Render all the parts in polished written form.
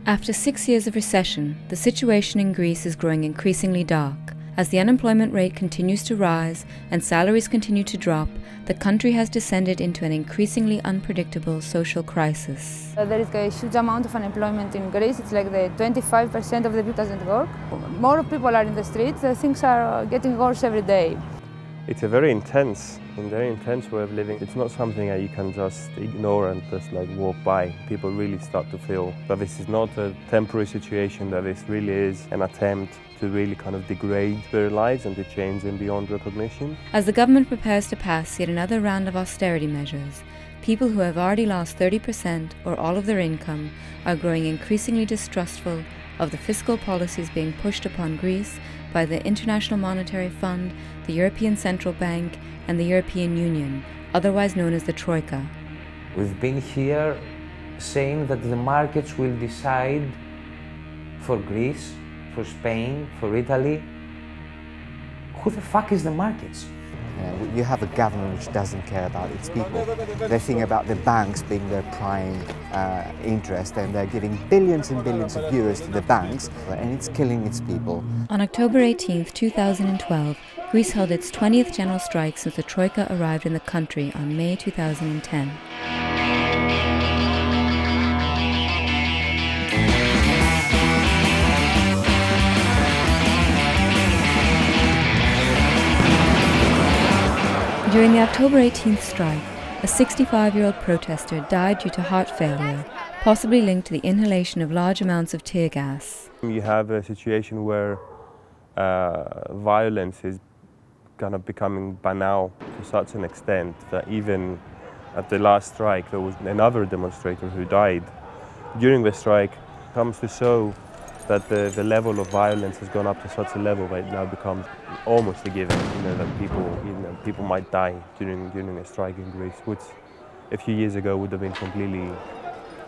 After 6 years of recession, the situation in Greece is growing increasingly dark. As the unemployment rate continues to rise and salaries continue to drop, the country has descended into an increasingly unpredictable social crisis. There is a huge amount of unemployment in Greece. It's like the 25% of the people doesn't work. More people are in the streets. Things are getting worse every day. It's a very intense way of living. It's not something that you can just ignore and just like walk by. People really start to feel that this is not a temporary situation, that this really is an attempt to really kind of degrade their lives and to change them beyond recognition. As the government prepares to pass yet another round of austerity measures, people who have already lost 30% or all of their income are growing increasingly distrustful of the fiscal policies being pushed upon Greece by the International Monetary Fund, the European Central Bank, and the European Union, otherwise known as the Troika. We've been here saying that the markets will decide for Greece, for Spain, for Italy. Who the fuck is the markets? You have a government which doesn't care about its people. They think about the banks being their prime interest, and they're giving billions and billions of euros to the banks, and it's killing its people. On October 18, 2012, Greece held its 20th general strike since the Troika arrived in the country on May 2010. During the October 18th strike, a 65-year-old protester died due to heart failure, possibly linked to the inhalation of large amounts of tear gas. You have a situation where violence is kind of becoming banal to such an extent that even at the last strike there was another demonstrator who died. During the strike, it comes to show that the level of violence has gone up to such a level that it now becomes almost a given, that people might die during a strike in Greece, which a few years ago would have been completely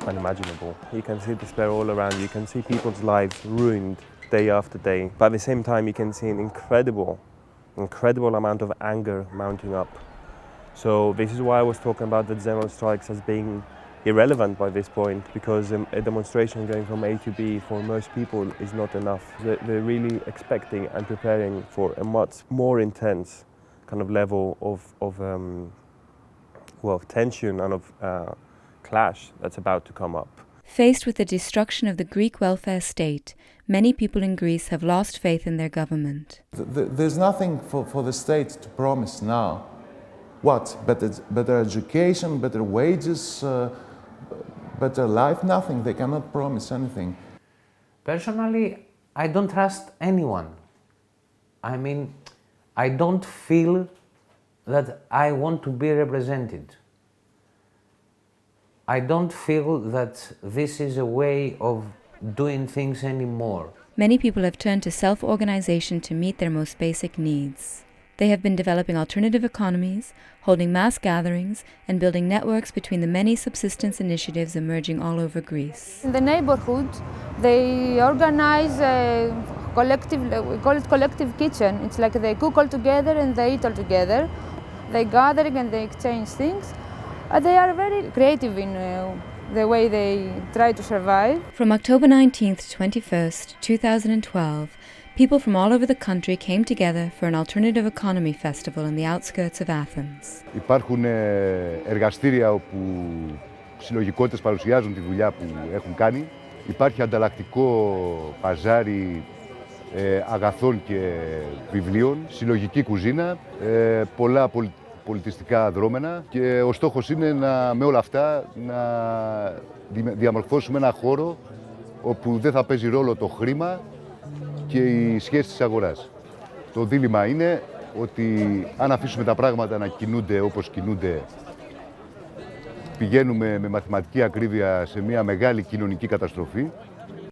unimaginable. You can see despair all around you. You can see people's lives ruined day after day. But at the same time, you can see an incredible amount of anger mounting up. So this is why I was talking about the general strikes as being irrelevant by this point, because a demonstration going from A to B for most people is not enough. They're really expecting and preparing for a much more intense kind of level of tension and of clash that's about to come up. Faced with the destruction of the Greek welfare state, many people in Greece have lost faith in their government. There's nothing for the state to promise now. What? Better education, better wages, better life? Nothing. They cannot promise anything. Personally, I don't trust anyone. I mean, I don't feel that I want to be represented. I don't feel that this is a way of doing things anymore. Many people have turned to self-organization to meet their most basic needs. They have been developing alternative economies, holding mass gatherings, and building networks between the many subsistence initiatives emerging all over Greece. In the neighborhood, they organize a collective, we call it collective kitchen. It's like they cook all together and they eat all together. They gather and they exchange things. They are very creative in the way they try to survive. From October 19th to 21st, 2012, people from all over the country came together for an alternative economy festival in the outskirts of Athens. Υπάρχουν εργαστήρια όπου συλλογικότητες παρουσιάζουν τη δουλειά που έχουν κάνει. Υπάρχει ανταλλακτικό παζάρι αγαθών και βιβλίων, συλλογική κουζίνα, πολλά πολιτιστικά δρόμενα και ο στόχος είναι με όλα αυτά να διαμορφώσουμε ένα χώρο όπου δεν θα παίζει ρόλο το χρήμα και η σχέση της αγοράς. Το δίλημμα είναι ότι αν αφήσουμε τα πράγματα να κινούνται όπως κινούνται, πηγαίνουμε με μαθηματική ακρίβεια σε μια μεγάλη κοινωνική καταστροφή.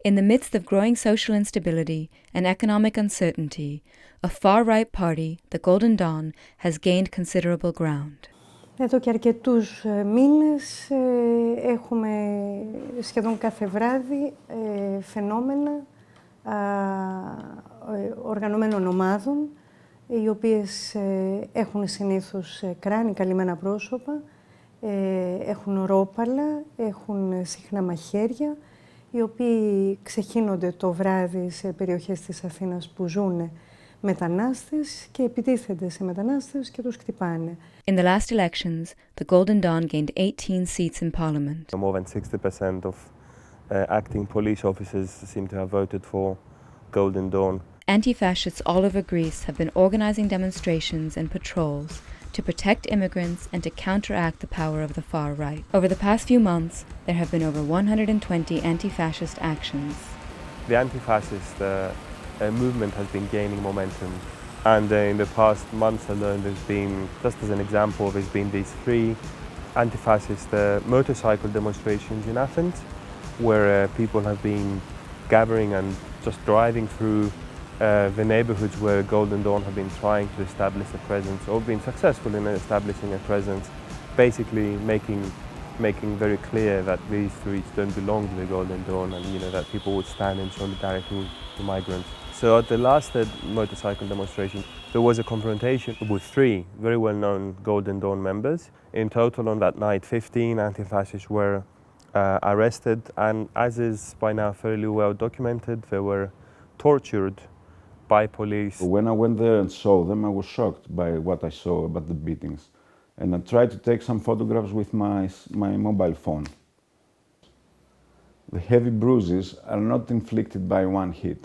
In the midst of growing social instability and economic uncertainty, a far-right party, the Golden Dawn, has gained considerable ground. Εδώ και αρκετούς μήνες έχουμε σχεδόν κάθε βράδυ φαινόμενα οργανωμένων ομάδων, οι οποίες έχουν συνήθως κράνη, καλυμμένα πρόσωπα, έχουν ρόπαλα, έχουν συχνά μαχαίρια οι οποίοι ξεχύνονται το βράδυ σε περιοχές της Αθήνας που ζουν μετανάστες και επιτίθενται σε μετανάστες και τους χτυπάνε. In the last elections, the Golden Dawn gained 18 seats in parliament. More than 60% of acting police officers seem to have voted for Golden Dawn. Anti-fascists all over Greece have been organizing demonstrations and patrols to protect immigrants and to counteract the power of the far right. Over the past few months, there have been over 120 anti-fascist actions. The anti-fascist movement has been gaining momentum, and in the past months alone there's been, just as an example, there's been these 3 anti-fascist motorcycle demonstrations in Athens, where people have been gathering and just driving through the neighborhoods where Golden Dawn have been trying to establish a presence, or been successful in establishing a presence, basically making very clear that these streets don't belong to the Golden Dawn, and that people would stand in solidarity with the migrants. So at the last motorcycle demonstration, there was a confrontation with 3 very well-known Golden Dawn members. In total on that night, 15 anti-fascists were arrested, and as is by now fairly well documented, they were tortured by police. When I went there and saw them, I was shocked by what I saw about the beatings. And I tried to take some photographs with my mobile phone. The heavy bruises are not inflicted by one hit.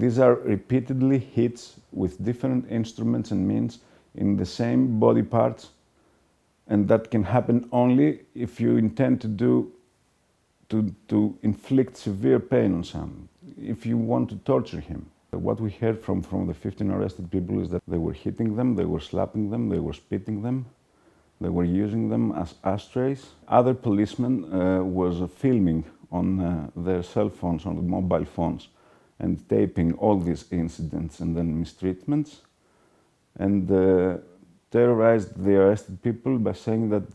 These are repeatedly hits with different instruments and means in the same body parts, and that can happen only if you intend to inflict severe pain on someone, if you want to torture him. What we heard from the 15 arrested people is that they were hitting them, they were slapping them, they were spitting them, they were using them as ashtrays. Other policemen was filming on their cell phones, on the mobile phones, and taping all these incidents and then mistreatments, and terrorized the arrested people by saying that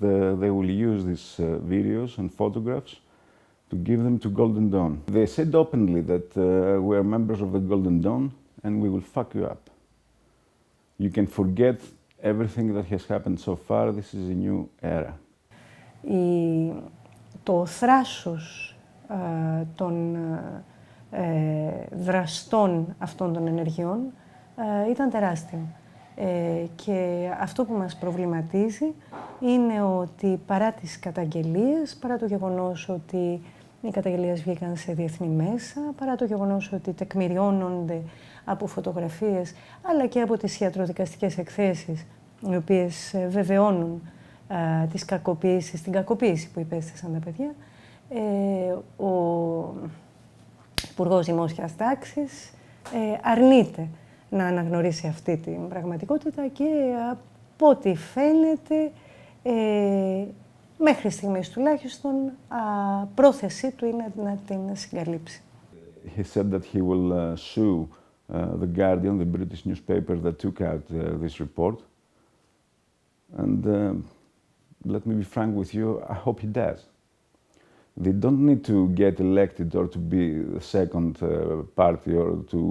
they will use these videos and photographs to give them to Golden Dawn. They said openly that we are members of the Golden Dawn and we will fuck you up. You can forget everything that has happened so far. This is a new era. Το θράσος των δραστών αυτών των ενεργειών ήταν τεράστιο. Και αυτό που μας προβληματίζει είναι ότι παρά τις καταγγελίες, παρά το γεγονός ότι οι καταγγελίες βγήκαν σε διεθνή μέσα, παρά το γεγονός ότι τεκμηριώνονται από φωτογραφίες, αλλά και από τις ιατροδικαστικές εκθέσεις, οι οποίες βεβαιώνουν τις κακοποίησεις, την κακοποίηση που υπέστησαν τα παιδιά, ο Υπουργός Δημόσιας Τάξης αρνείται να αναγνωρίσει αυτή την πραγματικότητα και από ό,τι φαίνεται, μέχρι στιγμής τουλάχιστον, πρόθεσή του είναι να την συγκαλύψει. He said that he will sue the Guardian, the British newspaper that took out this report. And let me be frank with you, I hope he does. They don't need to get elected or to be the second party or to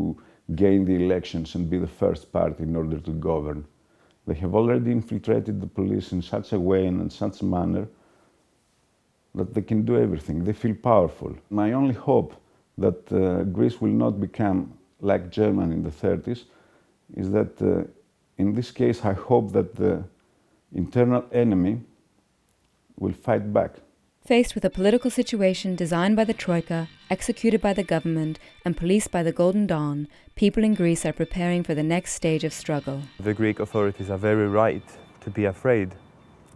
gain the elections and be the first party in order to govern. They have already infiltrated the police in such a way and in such a manner that they can do everything. They feel powerful. My only hope that Greece will not become like Germany in the 30s is that in this case I hope that the internal enemy will fight back. Faced with a political situation designed by the Troika, executed by the government, and policed by the Golden Dawn, people in Greece are preparing for the next stage of struggle. The Greek authorities are very right to be afraid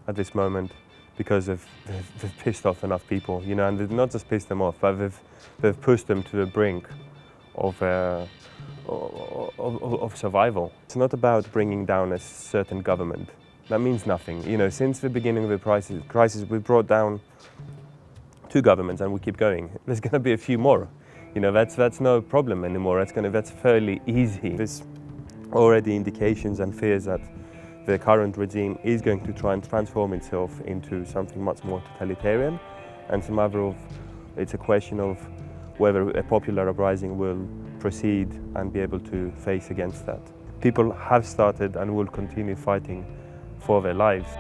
at this moment because they've pissed off enough people, and they've not just pissed them off, but they've pushed them to the brink of survival. It's not about bringing down a certain government. That means nothing. Since the beginning of the crisis, we've brought down 2 governments and we keep going. There's going to be a few more. That's no problem anymore. That's fairly easy. There's already indications and fears that the current regime is going to try and transform itself into something much more totalitarian. And it's a question of whether a popular uprising will proceed and be able to face against that. People have started and will continue fighting for their lives.